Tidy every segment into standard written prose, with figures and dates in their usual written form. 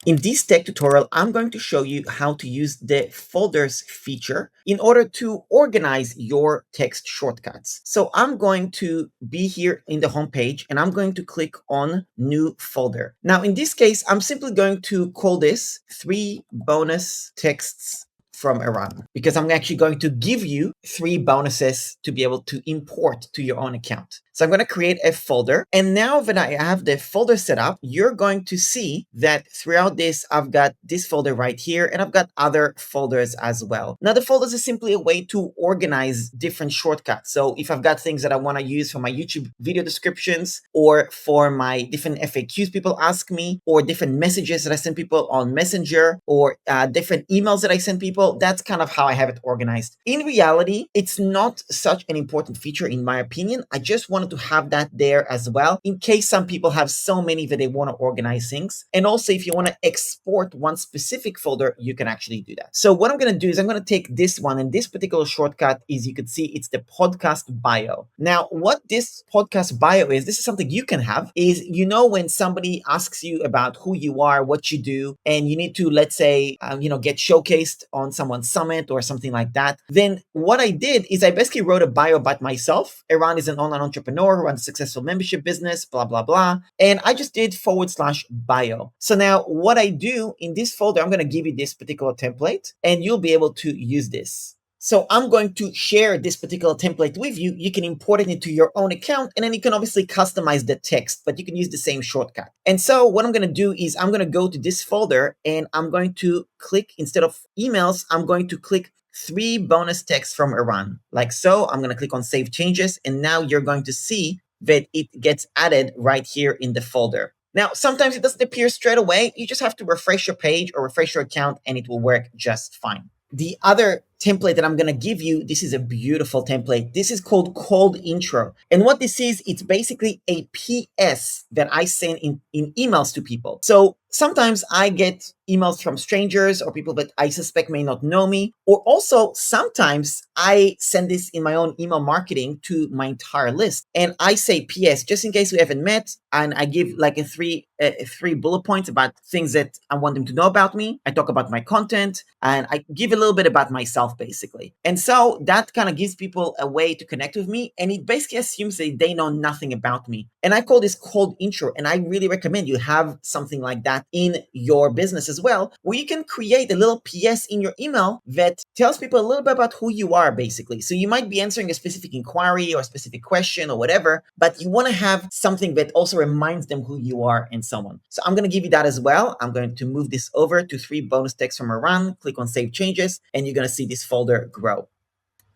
In this tech tutorial, I'm going to show you how to use the folders feature in order to organize your text shortcuts. So I'm going to be here in the home page and I'm going to click on new folder. Now, in this case, I'm simply going to call this 3 bonus texts from Eran, because I'm actually going to give you 3 bonuses to be able to import to your own account. So I'm going to create a folder. And now that I have the folder set up, you're going to see that throughout this, I've got this folder right here, and I've got other folders as well. Now, the folders is simply a way to organize different shortcuts. So if I've got things that I want to use for my YouTube video descriptions, or for my different FAQs people ask me, or different messages that I send people on Messenger, or different emails that I send people, that's kind of how I have it organized. In reality, it's not such an important feature in my opinion. I just wanted to have that there as well, in case some people have so many that they want to organize things. And also, if you want to export one specific folder, you can actually do that. So what I'm going to do is I'm going to take this one, and this particular shortcut is, you can see, it's the podcast bio. Now, what this podcast bio is, this is something you can have, is, when somebody asks you about who you are, what you do, and you need to, let's say, get showcased on someone's summit or something like that, then what I did is I basically wrote a bio about myself. Eran is an online entrepreneur who runs a successful membership business, blah, blah, blah. And I just did /bio. So now what I do in this folder, I'm going to give you this particular template and you'll be able to use this. So I'm going to share this particular template with you. You can import it into your own account, and then you can obviously customize the text, but you can use the same shortcut. And so what I'm going to do is I'm going to go to this folder and I'm going to click, instead of emails, I'm going to click 3 bonus texts from Eran. Like so, I'm going to click on Save Changes, and now you're going to see that it gets added right here in the folder. Now, sometimes it doesn't appear straight away. You just have to refresh your page or refresh your account, and it will work just fine. The other template that I'm going to give you, this is a beautiful template. This is called Cold Intro. And what this is, it's basically a PS that I send in emails to people. So sometimes I get emails from strangers or people that I suspect may not know me. Or also sometimes I send this in my own email marketing to my entire list. And I say PS, just in case we haven't met. And I give like three bullet points about things that I want them to know about me. I talk about my content and I give a little bit about myself, basically. And so that kind of gives people a way to connect with me. And it basically assumes that they know nothing about me. And I call this cold intro. And I really recommend you have something like that in your business as well, where you can create a little PS in your email that tells people a little bit about who you are, basically. So you might be answering a specific inquiry or a specific question or whatever, but you want to have something that also reminds them who you are and so on. So I'm going to give you that as well. I'm going to move this over to 3 bonus texts from Eran, click on Save Changes, and you're going to see this folder grow.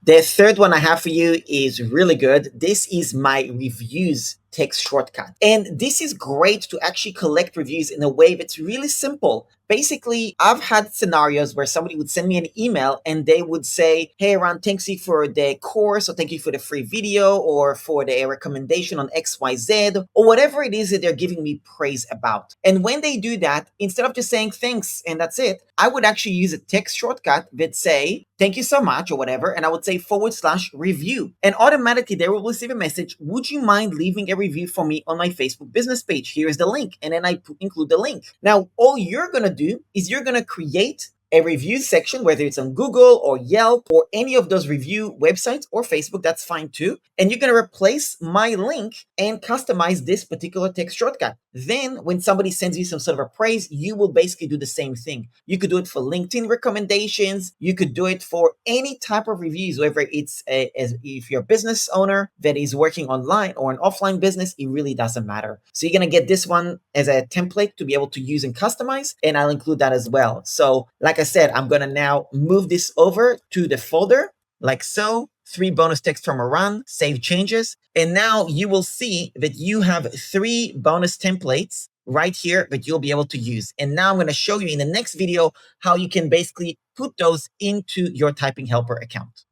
The third one I have for you is really good. This is my reviews text shortcut. And this is great to actually collect reviews in a way that's really simple. Basically, I've had scenarios where somebody would send me an email and they would say, hey, Eran, thanks you for the course, or thank you for the free video, or for the recommendation on XYZ, or whatever it is that they're giving me praise about. And when they do that, instead of just saying thanks and that's it, I would actually use a text shortcut that say, thank you so much, or whatever, and I would say /review. And automatically they will receive a message, would you mind leaving a review for me on my Facebook business page? Here's the link. And then I include the link. Now, all you're going to do is you're going to create a review section, whether it's on Google or Yelp or any of those review websites, or Facebook, that's fine too. And you're going to replace my link and customize this particular text shortcut. Then when somebody sends you some sort of a praise, you will basically do the same thing. You could do it for LinkedIn recommendations. You could do it for any type of reviews, whether it's if you're a business owner that is working online or an offline business, it really doesn't matter. So you're going to get this one as a template to be able to use and customize, and I'll include that as well. So like I said, I'm going to now move this over to the folder like so. 3 bonus texts from Eran, save changes. And now you will see that you have 3 bonus templates right here that you'll be able to use. And now I'm going to show you in the next video how you can basically put those into your Typing Helper account.